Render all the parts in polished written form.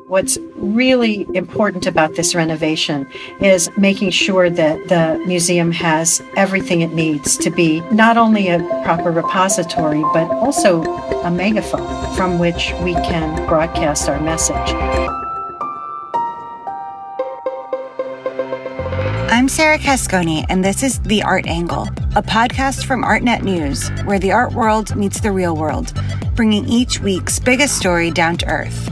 What's really important about this renovation is making sure that the museum has everything it needs to be not only a proper repository, but also a megaphone from which we can broadcast our message. I'm Sarah Casconi, and this is The Art Angle, a podcast from Artnet News, where the art world meets the real world, bringing each week's biggest story down to earth.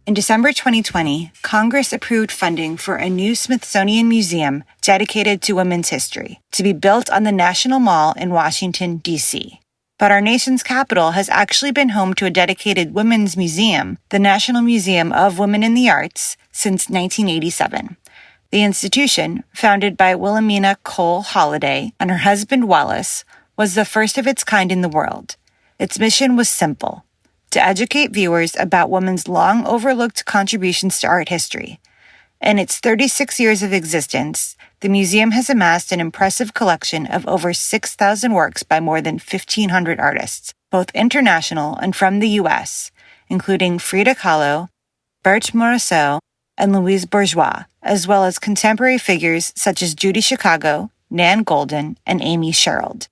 In December 2020, Congress approved funding for a new Smithsonian Museum dedicated to women's history, to be built on the National Mall in Washington, D.C. But our nation's capital has actually been home to a dedicated women's museum, the National Museum of Women in the Arts, since 1987. The institution, founded by Wilhelmina Cole Holliday and her husband Wallace, was the first of its kind in the world. Its mission was simple: to educate viewers about women's long-overlooked contributions to art history. In its 36 years of existence, the museum has amassed an impressive collection of over 6,000 works by more than 1,500 artists, both international and from the U.S., including Frida Kahlo, Berthe Morisot, and Louise Bourgeois, as well as contemporary figures such as Judy Chicago, Nan Goldin, and Amy Sherald.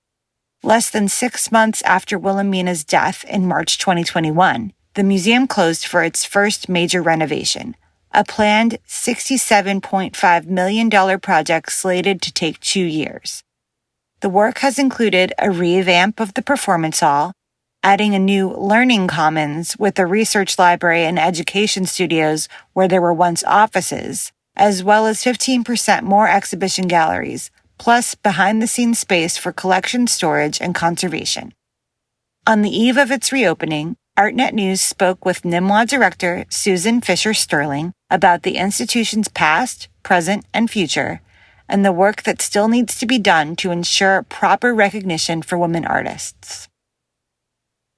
Less than 6 months after Wilhelmina's death in March 2021, the museum closed for its first major renovation, a planned $67.5 million project slated to take 2 years. The work has included a revamp of the performance hall, adding a new learning commons with a research library and education studios where there were once offices, as well as 15% more exhibition galleries, plus behind-the-scenes space for collection storage and conservation. On the eve of its reopening, Artnet News spoke with NMWA director Susan Fisher-Sterling about the institution's past, present, and future, and the work that still needs to be done to ensure proper recognition for women artists.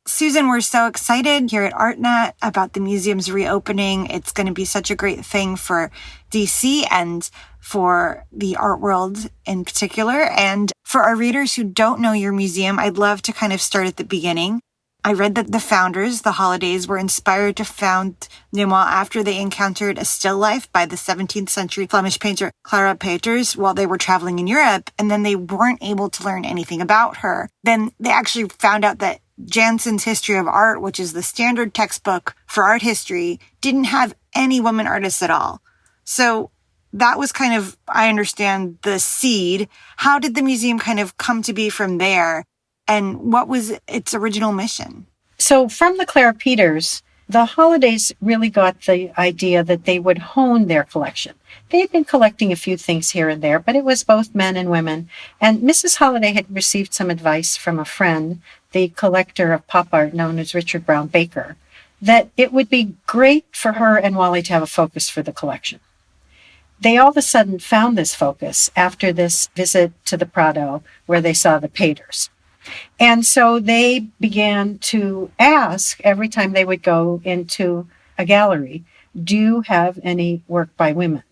Susan, we're so excited here at Artnet about the museum's reopening. It's going to be such a great thing for DC and for the art world in particular. And for our readers who don't know your museum, I'd love to kind of start at the beginning. I read that the founders, the Hollidays, were inspired to found NMWA after they encountered a still life by the 17th century Flemish painter Clara Peters while they were traveling in Europe, and then they weren't able to learn anything about her. Then they actually found out that Janssen's History of Art, which is the standard textbook for art history, didn't have any women artists at all. So that was kind of, I understand, the seed. How did the museum kind of come to be from there? And what was its original mission? So from the Clara Peters, the Hollidays really got the idea that they would hone their collection. They had been collecting a few things here and there, but it was both men and women. And Mrs. Holliday had received some advice from a friend, the collector of pop art known as Richard Brown Baker, that it would be great for her and Wally to have a focus for the collection. They all of a sudden found this focus after this visit to the Prado where they saw the Peters. And so they began to ask every time they would go into a gallery, do you have any work by women?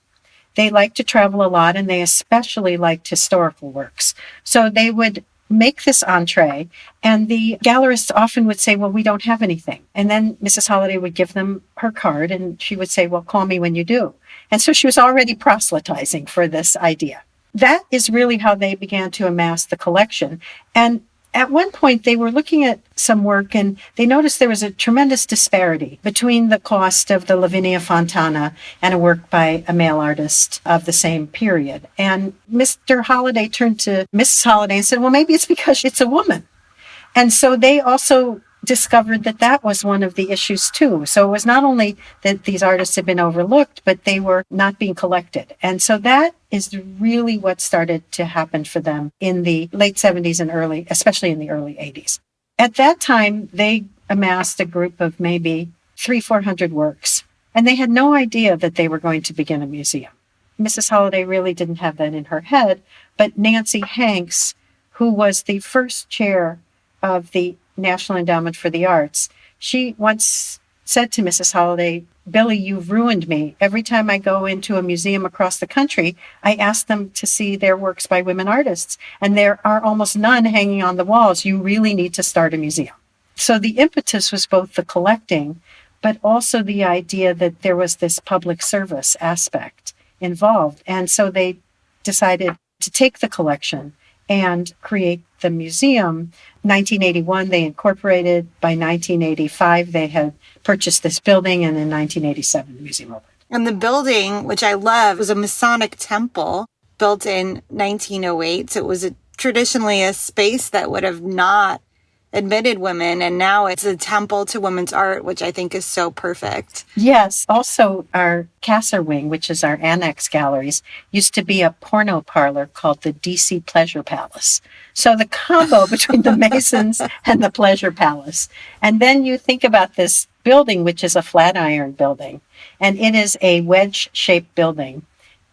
They liked to travel a lot, and they especially liked historical works. So they would make this entree, and the gallerists often would say, well, we don't have anything. And then Mrs. Holliday would give them her card, and she would say, well, call me when you do. And so she was already proselytizing for this idea. That is really how they began to amass the collection. And at one point, they were looking at some work, and they noticed there was a tremendous disparity between the cost of the Lavinia Fontana and a work by a male artist of the same period. And Mr. Holliday turned to Mrs. Holliday and said, well, maybe it's because it's a woman. And so they also discovered that that was one of the issues too. So it was not only that these artists had been overlooked, but they were not being collected. And so that is really what started to happen for them in the late 70s and especially in the early 80s. At that time, they amassed a group of maybe 300-400 works, and they had no idea that they were going to begin a museum. Mrs. Holliday really didn't have that in her head, but Nancy Hanks, who was the first chair of the National Endowment for the Arts, she once said to Mrs. Holliday, Billy, you've ruined me. Every time I go into a museum across the country, I ask them to see their works by women artists, and there are almost none hanging on the walls. You really need to start a museum. So the impetus was both the collecting, but also the idea that there was this public service aspect involved. And so they decided to take the collection and create the museum. 1981, they incorporated. By 1985, they had purchased this building, and in 1987, the museum opened. And the building, which I love, was a Masonic temple built in 1908. So it was traditionally a space that would have not admitted women, and now it's a temple to women's art, which I think is so perfect. Yes. Also, our Kasser Wing, which is our annex galleries, used to be a porno parlor called the DC Pleasure Palace. So the combo between the Masons and the Pleasure Palace. And then you think about this building, which is a Flatiron building, and it is a wedge-shaped building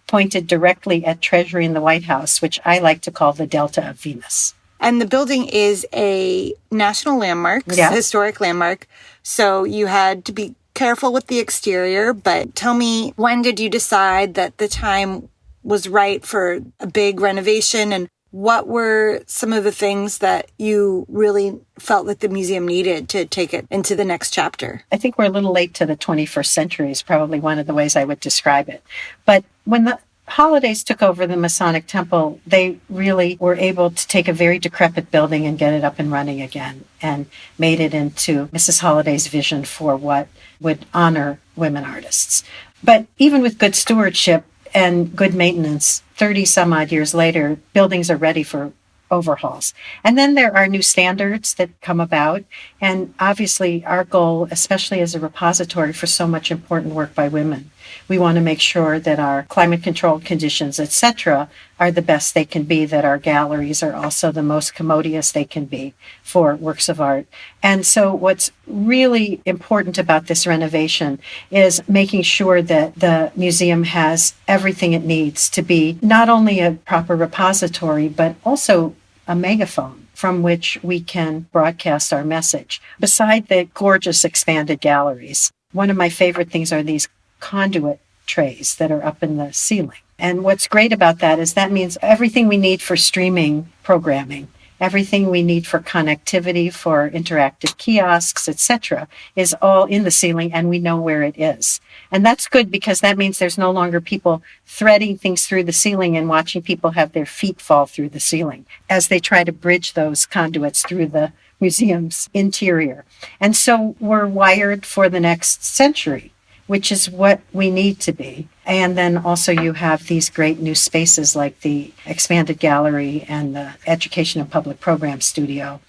pointed directly at Treasury in the White House, which I like to call the Delta of Venus. And the building is a national landmark, historic landmark. So you had to be careful with the exterior. But tell me, when did you decide that the time was right for a big renovation? And what were some of the things that you really felt that the museum needed to take it into the next chapter? I think we're a little late to the 21st century is probably one of the ways I would describe it. But when the Hollidays took over the Masonic Temple, they really were able to take a very decrepit building and get it up and running again, and made it into Mrs. Holliday's vision for what would honor women artists. But even with good stewardship and good maintenance, 30 some odd years later, buildings are ready for overhauls. And then there are new standards that come about. And obviously our goal, especially as a repository for so much important work by women, we want to make sure that our climate controlled conditions, etc., are the best they can be, that our galleries are also the most commodious they can be for works of art. And so what's really important about this renovation is making sure that the museum has everything it needs to be not only a proper repository, but also a megaphone from which we can broadcast our message. Beside the gorgeous expanded galleries, one of my favorite things are these conduit trays that are up in the ceiling. And what's great about that is that means everything we need for streaming programming, everything we need for connectivity, for interactive kiosks, etc., is all in the ceiling, and we know where it is. And that's good because that means there's no longer people threading things through the ceiling and watching people have their feet fall through the ceiling as they try to bridge those conduits through the museum's interior. And so we're wired for the next century, which is what we need to be. And then also you have these great new spaces like the expanded gallery and the Education and Public Program Studio,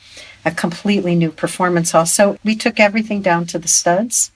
a completely new performance hall. So we took everything down to the studs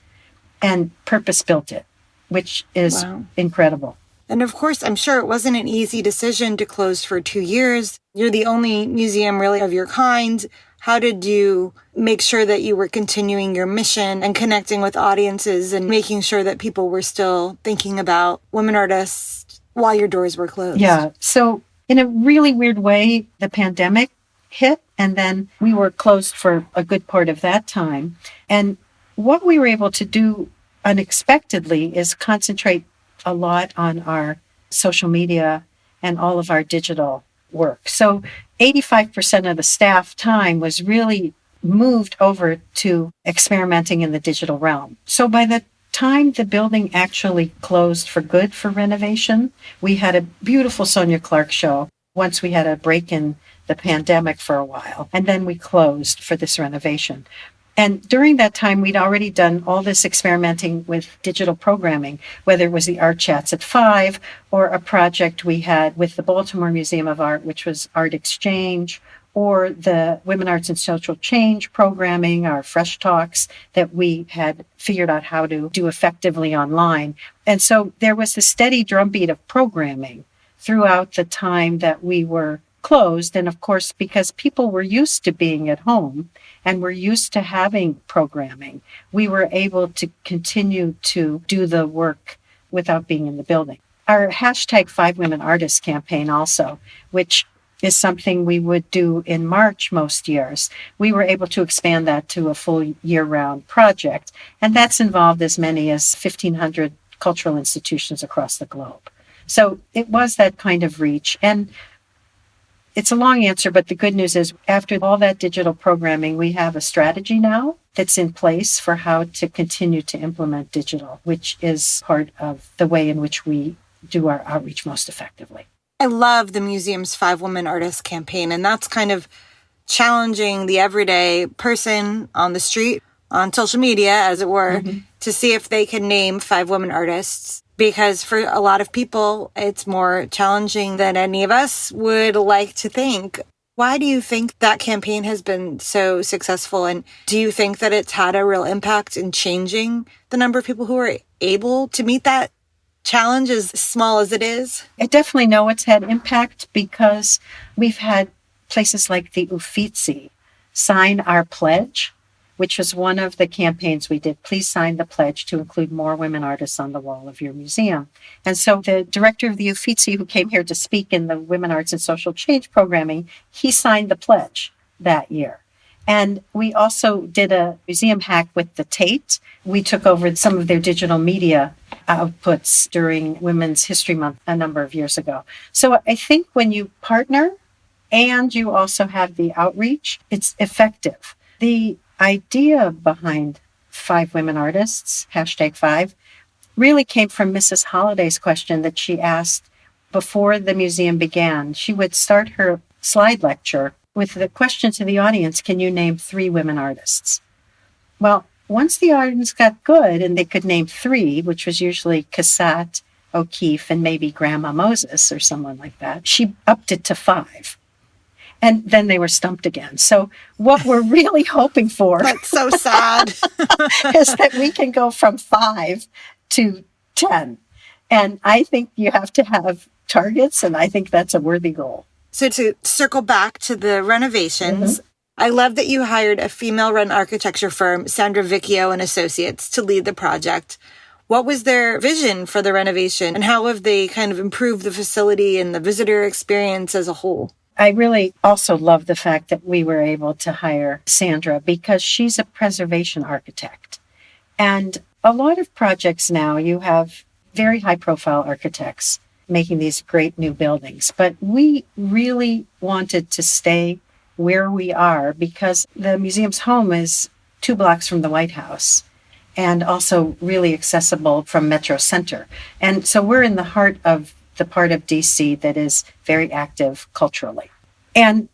and purpose-built it, which is incredible. And of course, I'm sure it wasn't an easy decision to close for 2 years. You're the only museum really of your kind. How did you make sure that you were continuing your mission and connecting with audiences and making sure that people were still thinking about women artists while your doors were closed? Yeah. So in a really weird way, the pandemic hit, and then we were closed for a good part of that time. And what we were able to do unexpectedly is concentrate a lot on our social media and all of our digital work. So 85% of the staff time was really moved over to experimenting in the digital realm. So by the time the building actually closed for good for renovation, we had a beautiful Sonia Clark show once we had a break in the pandemic for a while, and then we closed for this renovation. And during that time, we'd already done all this experimenting with digital programming, whether it was the Art Chats at 5 or a project we had with the Baltimore Museum of Art, which was Art Exchange, or the Women Arts and Social Change programming, our Fresh Talks that we had figured out how to do effectively online. And so there was the steady drumbeat of programming throughout the time that we were closed. And of course, because people were used to being at home and were used to having programming, we were able to continue to do the work without being in the building. Our hashtag 5 Women Artists campaign also, which is something we would do in March most years, we were able to expand that to a full year-round project. And that's involved as many as 1,500 cultural institutions across the globe. So it was that kind of reach. And It's a long answer, but the good news is after all that digital programming, we have a strategy now that's in place for how to continue to implement digital, which is part of the way in which we do our outreach most effectively. I love the museum's 5 Women Artists campaign, and that's kind of challenging the everyday person on the street, on social media, as it were, to see if they can name 5 women artists. Because for a lot of people, it's more challenging than any of us would like to think. Why do you think that campaign has been so successful? And do you think that it's had a real impact in changing the number of people who are able to meet that challenge, as small as it is? I definitely know it's had impact because we've had places like the Uffizi sign our pledge, which was one of the campaigns we did. Please sign the pledge to include more women artists on the wall of your museum. And so the director of the Uffizi, who came here to speak in the Women Arts and Social Change programming, he signed the pledge that year. And we also did a museum hack with the Tate. We took over some of their digital media outputs during Women's History Month a number of years ago. So I think when you partner and you also have the outreach, it's effective. The idea behind 5 Women Artists, #5, really came from Mrs. Holliday's question that she asked before the museum began. She would start her slide lecture with the question to the audience, can you name 3 women artists? Well, once the audience got good and they could name 3, which was usually Cassatt, O'Keeffe, and maybe Grandma Moses or someone like that, she upped it to 5. And then they were stumped again. So what we're really hoping for That's so sad. is that we can go from 5 to 10. And I think you have to have targets, and I think that's a worthy goal. So to circle back to the renovations, I love that you hired a female-run architecture firm, Sandra Vicchio and Associates, to lead the project. What was their vision for the renovation, and how have they kind of improved the facility and the visitor experience as a whole? I really also love the fact that we were able to hire Sandra because she's a preservation architect. And a lot of projects now, you have very high-profile architects making these great new buildings. But we really wanted to stay where we are because the museum's home is 2 blocks from the White House and also really accessible from Metro Center. And so we're in the heart of the part of DC that is very active culturally. And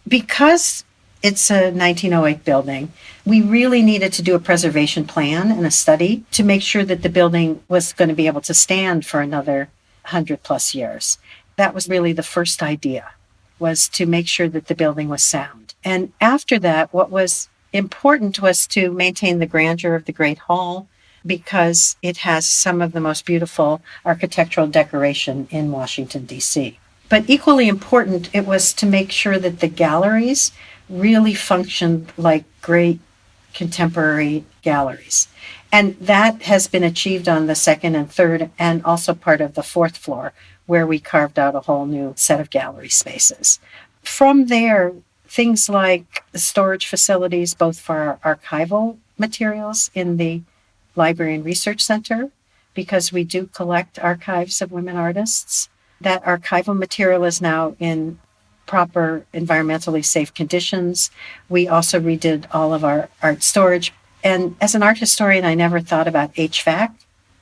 because it's a 1908 building, we really needed to do a preservation plan and a study to make sure that the building was going to be able to stand for another 100 plus years. That was really the first idea, was to make sure that the building was sound. And after that, what was important was to maintain the grandeur of the Great Hall, because it has some of the most beautiful architectural decoration in Washington, D.C. But equally important, it was to make sure that the galleries really functioned like great contemporary galleries. And that has been achieved on the 2nd and 3rd, and also part of the 4th floor, where we carved out a whole new set of gallery spaces. From there, things like the storage facilities, both for our archival materials in the Library and Research Center, because we do collect archives of women artists. That archival material is now in proper environmentally safe conditions. We also redid all of our art storage. And as an art historian, I never thought about HVAC,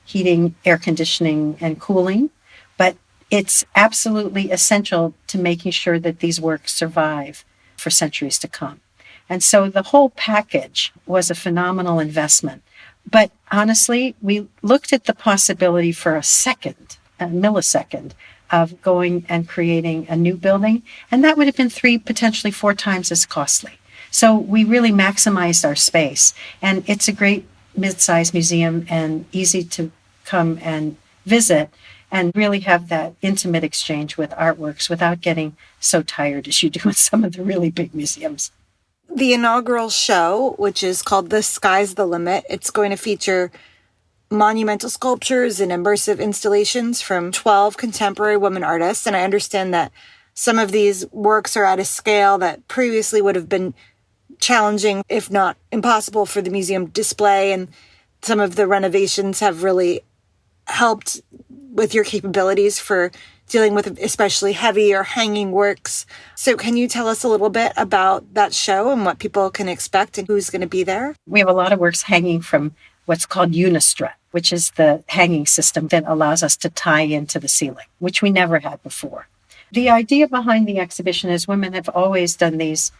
heating, air conditioning, and cooling, but it's absolutely essential to making sure that these works survive for centuries to come. And so the whole package was a phenomenal investment. But honestly, we looked at the possibility for a millisecond, of going and creating a new building, and that would have been 3, potentially 4 times as costly. So we really maximized our space, and it's a great mid-sized museum and easy to come and visit and really have that intimate exchange with artworks without getting so tired as you do in some of the really big museums. The inaugural show, which is called The Sky's the Limit, it's going to feature monumental sculptures and immersive installations from 12 contemporary women artists. And I understand that some of these works are at a scale that previously would have been challenging, if not impossible, for the museum display. And some of the renovations have really helped with your capabilities for dealing with especially heavy or hanging works. So can you tell us a little bit about that show and what people can expect and who's going to be there? We have a lot of works hanging from what's called unistrut, which is the hanging system that allows us to tie into the ceiling, which we never had before. The idea behind the exhibition is women have always done these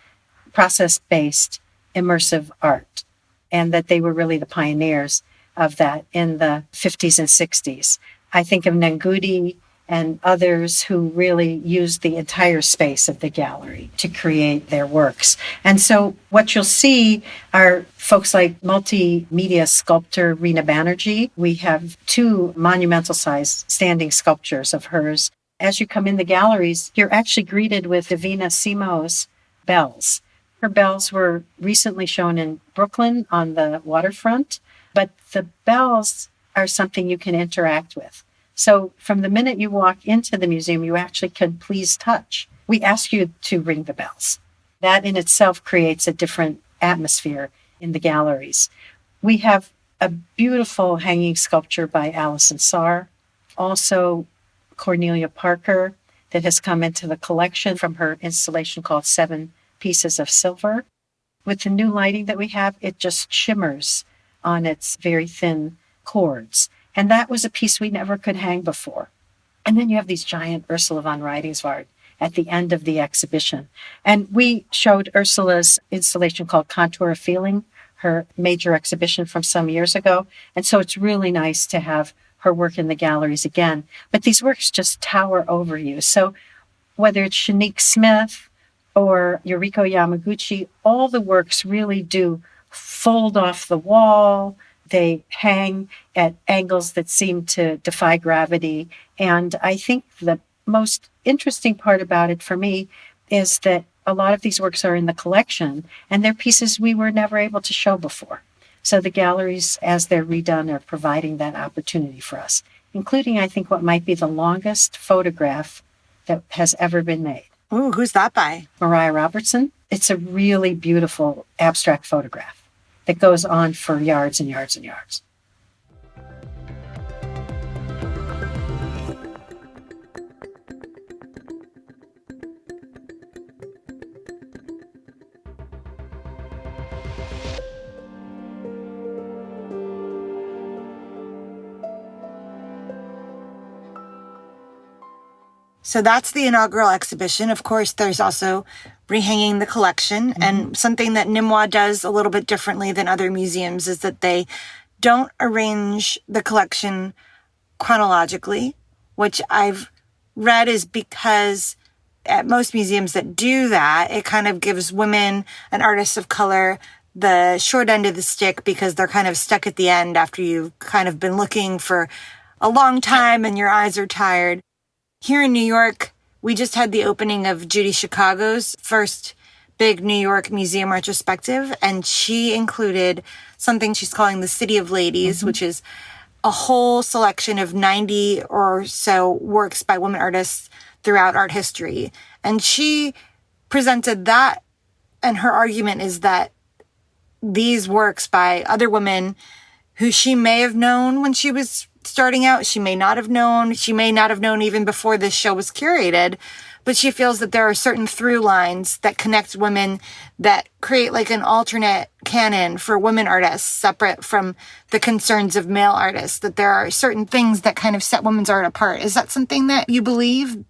process-based immersive art, and that they were really the pioneers of that in the 50s and 60s. I think of Nangudi and others who really used the entire space of the gallery to create their works. And so what you'll see are folks like multimedia sculptor Reena Banerjee. We have 2 monumental-sized standing sculptures of hers. As you come in the galleries, you're actually greeted with Davina Simo's bells. Her bells were recently shown in Brooklyn on the waterfront, but the bells are something you can interact with. So from the minute you walk into the museum, you actually can please touch. We ask you to ring the bells. That in itself creates a different atmosphere in the galleries. We have a beautiful hanging sculpture by Alison Sarr, also Cornelia Parker, that has come into the collection from her installation called 7 Pieces of Silver. With the new lighting that we have, it just shimmers on its very thin cords. And that was a piece we never could hang before. And then you have these giant Ursula von Rydingsvard at the end of the exhibition. And we showed Ursula's installation called Contour of Feeling, her major exhibition from some years ago. And so it's really nice to have her work in the galleries again. But these works just tower over you. So whether it's Shanique Smith or Yuriko Yamaguchi, all the works really do fold off the wall. They hang at angles that seem to defy gravity. And I think the most interesting part about it for me is that a lot of these works are in the collection, and they're pieces we were never able to show before. So the galleries, as they're redone, are providing that opportunity for us, including, I think, what might be the longest photograph that has ever been made. Ooh, who's that by? Mariah Robertson. It's a really beautiful abstract photograph that goes on for yards and yards and yards. So that's the inaugural exhibition. Of course, there's also rehanging the collection. Mm-hmm. And something that Nimois does a little bit differently than other museums is that they don't arrange the collection chronologically, which I've read is because at most museums that do that, it kind of gives women and artists of color the short end of the stick because they're kind of stuck at the end after you've kind of been looking for a long time and your eyes are tired. Here in New York, we just had the opening of Judy Chicago's first big New York museum retrospective, and she included something she's calling the City of Ladies, mm-hmm. which is a whole selection of 90 or so works by women artists throughout art history. And she presented that, and her argument is that these works by other women who she may have known when she was starting out, she may not have known even before this show was curated, but she feels that there are certain through lines that connect women that create like an alternate canon for women artists separate from the concerns of male artists, that there are certain things that kind of set women's art apart. Is that something that you believe?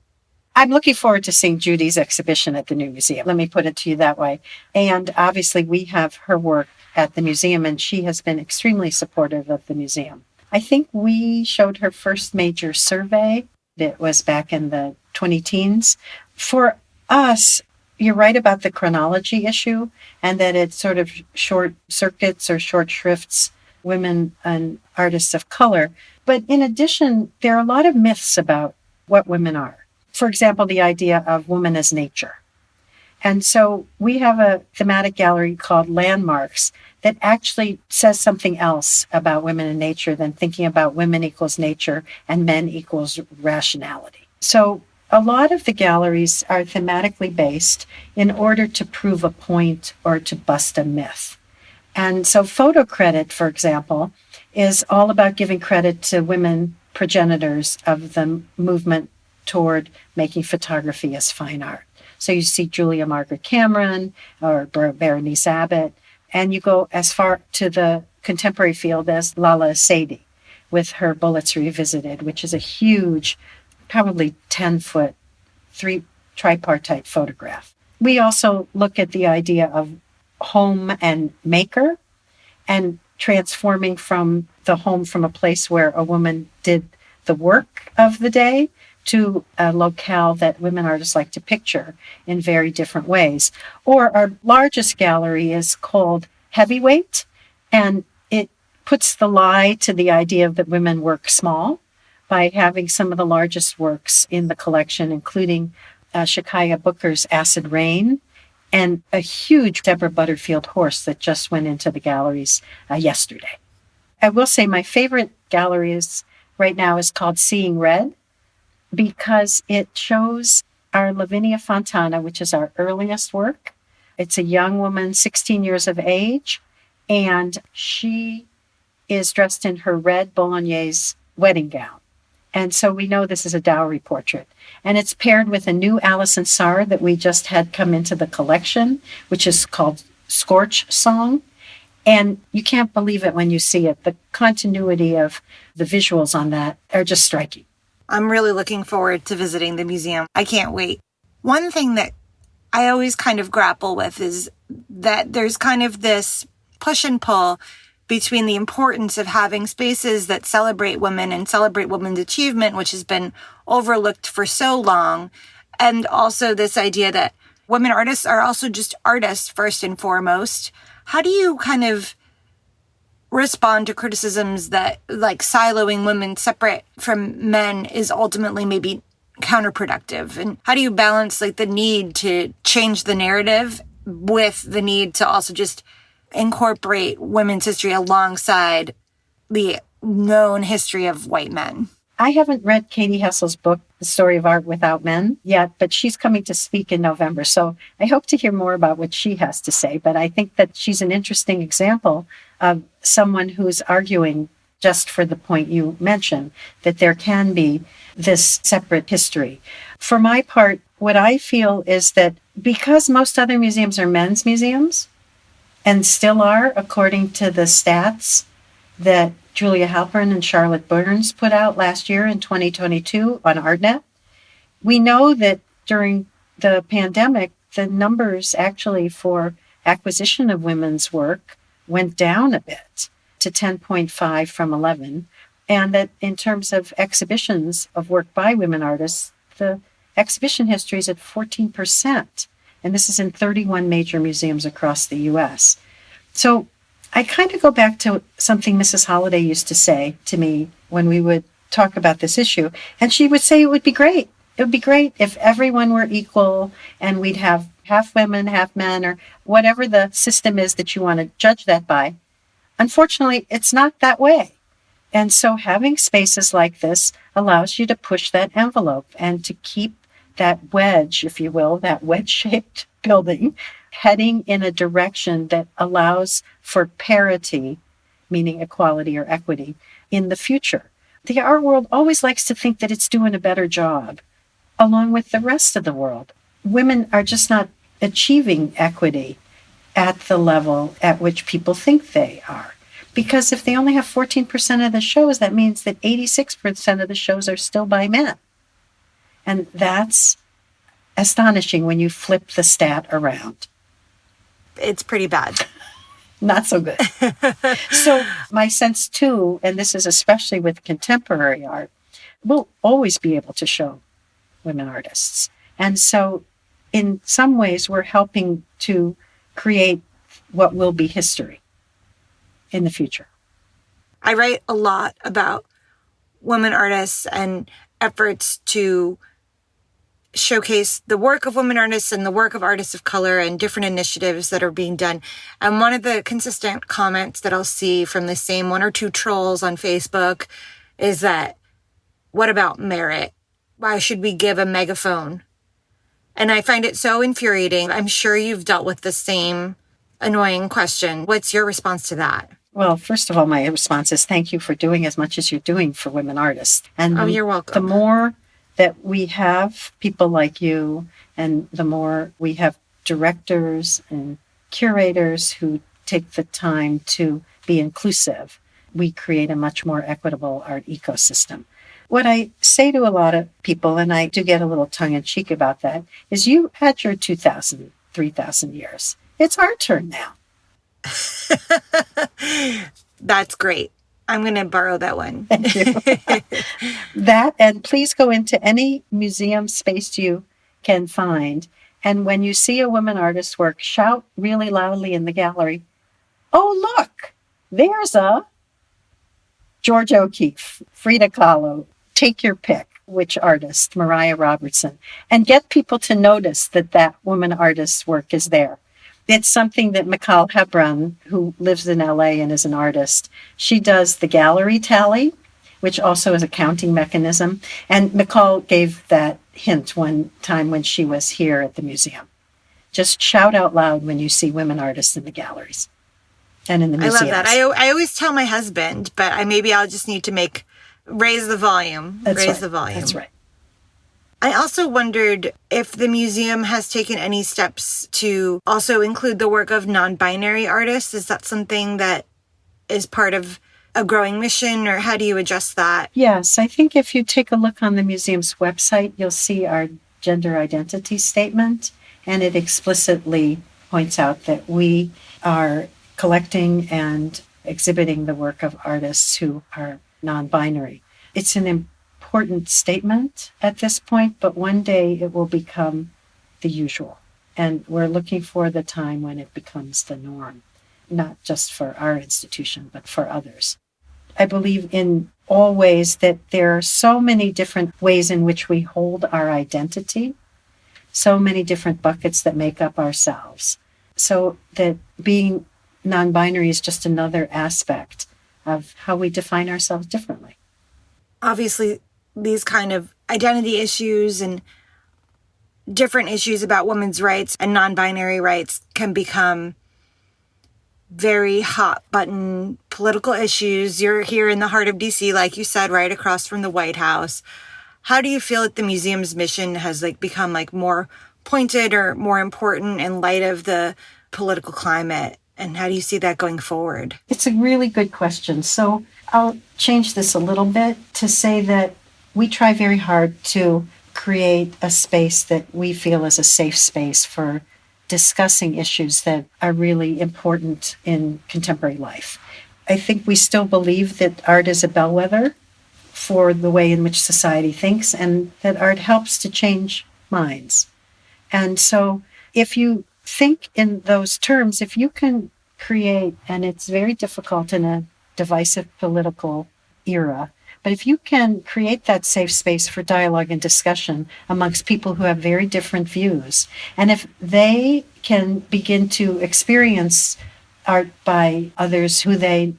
I'm looking forward to seeing Judy's exhibition at the new museum. Let me put it to you that way. And obviously we have her work at the museum, and she has been extremely supportive of the museum. I think we showed her first major survey that was back in the 20-teens. For us, you're right about the chronology issue, and that it sort of short circuits or short shrifts women and artists of color. But in addition, there are a lot of myths about what women are. For example, the idea of woman as nature. And so we have a thematic gallery called Landmarks that actually says something else about women and nature than thinking about women equals nature and men equals rationality. So a lot of the galleries are thematically based in order to prove a point or to bust a myth. And so photo credit, for example, is all about giving credit to women progenitors of the movement toward making photography as fine art. So you see Julia Margaret Cameron or Berenice Abbott, and you go as far to the contemporary field as Lala Sadie with her Bullets Revisited, which is a huge, probably 10-foot, tripartite photograph. We also look at the idea of home and maker and transforming from the home from a place where a woman did the work of the day to a locale that women artists like to picture in very different ways. Or our largest gallery is called Heavyweight, and it puts the lie to the idea that women work small by having some of the largest works in the collection, including Shakaya Booker's Acid Rain and a huge Deborah Butterfield horse that just went into the galleries yesterday. I will say my favorite gallery right now is called Seeing Red, because it shows our Lavinia Fontana, which is our earliest work. It's a young woman, 16 years of age, and she is dressed in her red Bolognese wedding gown. And so we know this is a dowry portrait. And it's paired with a new Alison Sarr that we just had come into the collection, which is called Scorch Song. And you can't believe it when you see it. The continuity of the visuals on that are just striking. I'm really looking forward to visiting the museum. I can't wait. One thing that I always kind of grapple with is that there's kind of this push and pull between the importance of having spaces that celebrate women and celebrate women's achievement, which has been overlooked for so long, and also this idea that women artists are also just artists first and foremost. How do you kind of respond to criticisms that like siloing women separate from men is ultimately maybe counterproductive? And how do you balance like the need to change the narrative with the need to also just incorporate women's history alongside the known history of white men? I haven't read Katie Hessel's book, The Story of Art Without Men, yet, but she's coming to speak in November. So I hope to hear more about what she has to say. But I think that she's an interesting example of someone who's arguing, just for the point you mentioned, that there can be this separate history. For my part, what I feel is that because most other museums are men's museums, and still are, according to the stats that Julia Halpern and Charlotte Burns put out last year in 2022 on Artnet, we know that during the pandemic, the numbers actually for acquisition of women's work went down a bit to 10.5 from 11, and that in terms of exhibitions of work by women artists, the exhibition history is at 14%. And this is in 31 major museums across the U.S. So I kind of go back to something Mrs. Holliday used to say to me when we would talk about this issue. And she would say it would be great. It would be great if everyone were equal and we'd have half women, half men, or whatever the system is that you want to judge that by. Unfortunately, it's not that way. And so having spaces like this allows you to push that envelope and to keep that wedge, if you will, that wedge-shaped building heading in a direction that allows for parity, meaning equality or equity, in the future. The art world always likes to think that it's doing a better job, along with the rest of the world. Women are just not achieving equity at the level at which people think they are. Because if they only have 14% of the shows, that means that 86% of the shows are still by men. And that's astonishing when you flip the stat around. It's pretty bad. Not so good. So my sense too, and this is especially with contemporary art, we'll always be able to show women artists. And so in some ways, we're helping to create what will be history in the future. I write a lot about women artists and efforts to showcase the work of women artists and the work of artists of color and different initiatives that are being done. And one of the consistent comments that I'll see from the same one or two trolls on Facebook is that, what about merit? Why should we give a megaphone? And I find it so infuriating. I'm sure you've dealt with the same annoying question. What's your response to that? Well, first of all, my response is thank you for doing as much as you're doing for women artists. And you're welcome. The more that we have people like you, and the more we have directors and curators who take the time to be inclusive, we create a much more equitable art ecosystem. What I say to a lot of people, and I do get a little tongue-in-cheek about that, is you had your 2,000, 3,000 years. It's our turn now. That's great. I'm going to borrow that one. Thank you. That, and please go into any museum space you can find. And when you see a woman artist's work, shout really loudly in the gallery, "Oh, look, there's a George O'Keeffe, Frida Kahlo." Take your pick, which artist, Mariah Robertson, and get people to notice that that woman artist's work is there. It's something that Mikal Hebron, who lives in LA and is an artist, she does the gallery tally, which also is a counting mechanism. And Mikal gave that hint one time when she was here at the museum. Just shout out loud when you see women artists in the galleries and in the museums. I love that. I always tell my husband, but I'll just need to raise the volume. That's the volume. That's right. I also wondered if the museum has taken any steps to also include the work of non-binary artists. Is that something that is part of a growing mission, or how do you adjust that? Yes, I think if you take a look on the museum's website, you'll see our gender identity statement, and it explicitly points out that we are collecting and exhibiting the work of artists who are non-binary. It's an important statement at this point, but one day it will become the usual. And we're looking for the time when it becomes the norm, not just for our institution, but for others. I believe in all ways that there are so many different ways in which we hold our identity, so many different buckets that make up ourselves, so that being non-binary is just another aspect of how we define ourselves differently. Obviously, these kind of identity issues and different issues about women's rights and non-binary rights can become very hot button political issues. You're here in the heart of DC, like you said, right across from the White House. How do you feel that the museum's mission has become more pointed or more important in light of the political climate? And how do you see that going forward? It's a really good question. So I'll change this a little bit to say that we try very hard to create a space that we feel is a safe space for discussing issues that are really important in contemporary life. I think we still believe that art is a bellwether for the way in which society thinks, and that art helps to change minds. And so if you think in those terms, if you can create, and it's very difficult in a divisive political era, but if you can create that safe space for dialogue and discussion amongst people who have very different views, and if they can begin to experience art by others who they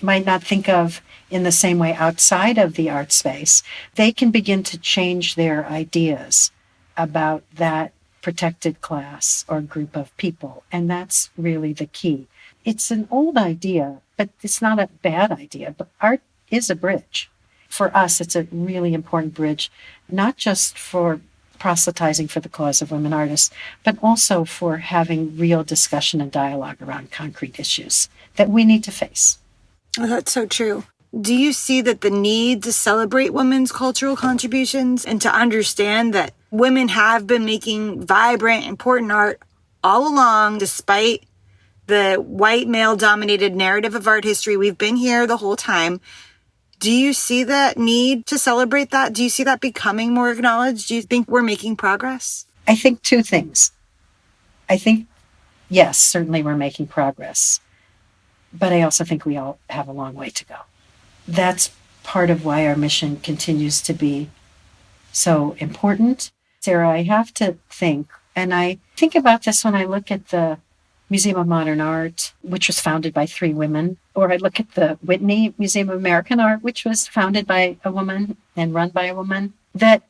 might not think of in the same way outside of the art space, they can begin to change their ideas about that protected class or group of people. And that's really the key. It's an old idea, but it's not a bad idea. But art is a bridge. For us, it's a really important bridge, not just for proselytizing for the cause of women artists, but also for having real discussion and dialogue around concrete issues that we need to face. Oh, that's so true. Do you see that the need to celebrate women's cultural contributions and to understand that women have been making vibrant, important art all along, despite the white male-dominated narrative of art history? We've been here the whole time. Do you see that need to celebrate that? Do you see that becoming more acknowledged? Do you think we're making progress? I think two things. I think, yes, certainly we're making progress. But I also think we all have a long way to go. That's part of why our mission continues to be so important. Sarah, I have to think, and I think about this when I look at the Museum of Modern Art, which was founded by 3 women, or I look at the Whitney Museum of American Art, which was founded by a woman and run by a woman, that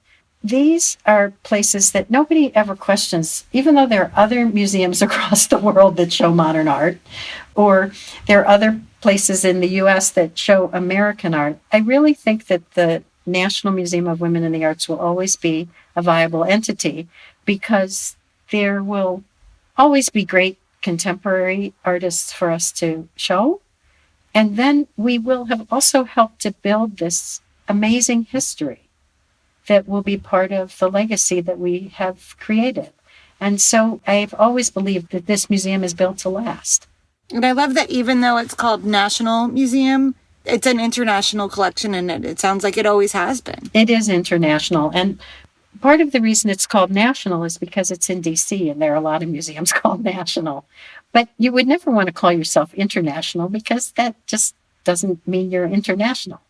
these are places that nobody ever questions, even though there are other museums across the world that show modern art, or there are other places in the U.S. that show American art. I really think that the National Museum of Women in the Arts will always be a viable entity because there will always be great contemporary artists for us to show. And then we will have also helped to build this amazing history that will be part of the legacy that we have created. And so I've always believed that this museum is built to last. And I love that even though it's called National Museum, it's an international collection, and it sounds like it always has been. It is international. And part of the reason it's called national is because it's in D.C., and there are a lot of museums called national. But you would never want to call yourself international because that just doesn't mean you're international.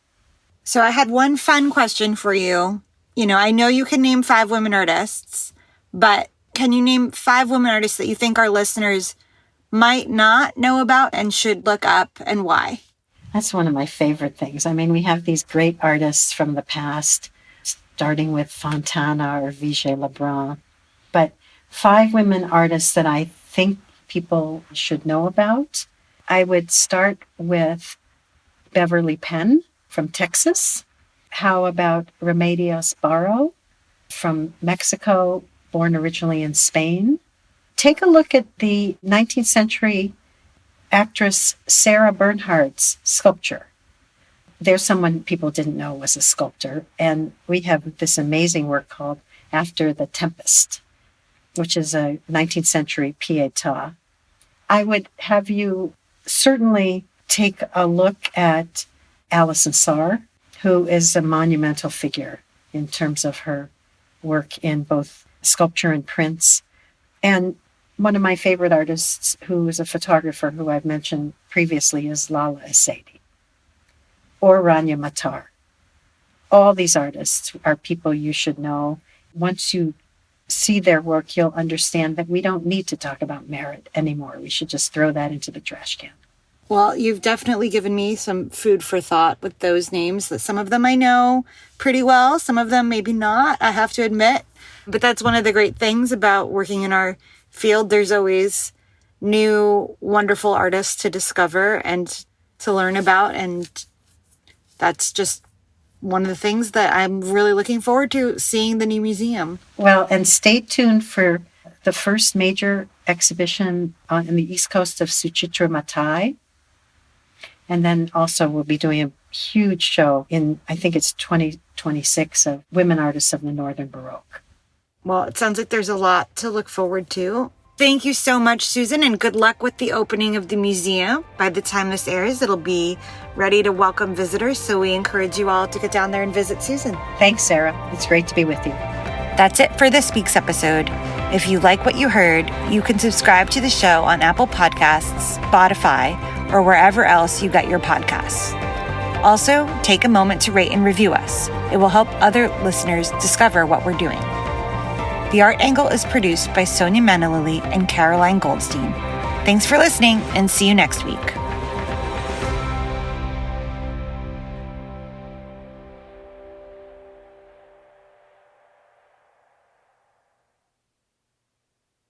So I had one fun question for you. I know you can name 5 women artists, but can you name 5 women artists that you think our listeners might not know about and should look up, and why? That's one of my favorite things. I mean, we have these great artists from the past, starting with Fontana or Vigée Lebrun. But 5 women artists that I think people should know about. I would start with Beverly Penn from Texas. How about Remedios Barro from Mexico, born originally in Spain? Take a look at the 19th century actress Sarah Bernhardt's sculpture. There's someone people didn't know was a sculptor, and we have this amazing work called After the Tempest, which is a 19th century Pietà. I would have you certainly take a look at Alison Saar, who is a monumental figure in terms of her work in both sculpture and prints. And one of my favorite artists, who is a photographer who I've mentioned previously, is Lala Essaydi or Rania Matar. All these artists are people you should know. Once you see their work, you'll understand that we don't need to talk about merit anymore. We should just throw that into the trash can. Well, you've definitely given me some food for thought with those names. That some of them I know pretty well, some of them maybe not, I have to admit. But that's one of the great things about working in our field. There's always new, wonderful artists to discover and to learn about. And that's just one of the things that I'm really looking forward to, seeing the new museum. Well, and stay tuned for the first major exhibition on the east coast of Suchitra Matai. And then also we'll be doing a huge show in, I think it's 2026, of women artists of the Northern Baroque. Well, it sounds like there's a lot to look forward to. Thank you so much, Susan, and good luck with the opening of the museum. By the time this airs, it'll be ready to welcome visitors, so we encourage you all to get down there and visit Susan. Thanks, Sarah. It's great to be with you. That's it for this week's episode. If you like what you heard, you can subscribe to the show on Apple Podcasts, Spotify, or wherever else you get your podcasts. Also, take a moment to rate and review us. It will help other listeners discover what we're doing. The Art Angle is produced by Sonia Manalili and Caroline Goldstein. Thanks for listening, and see you next week.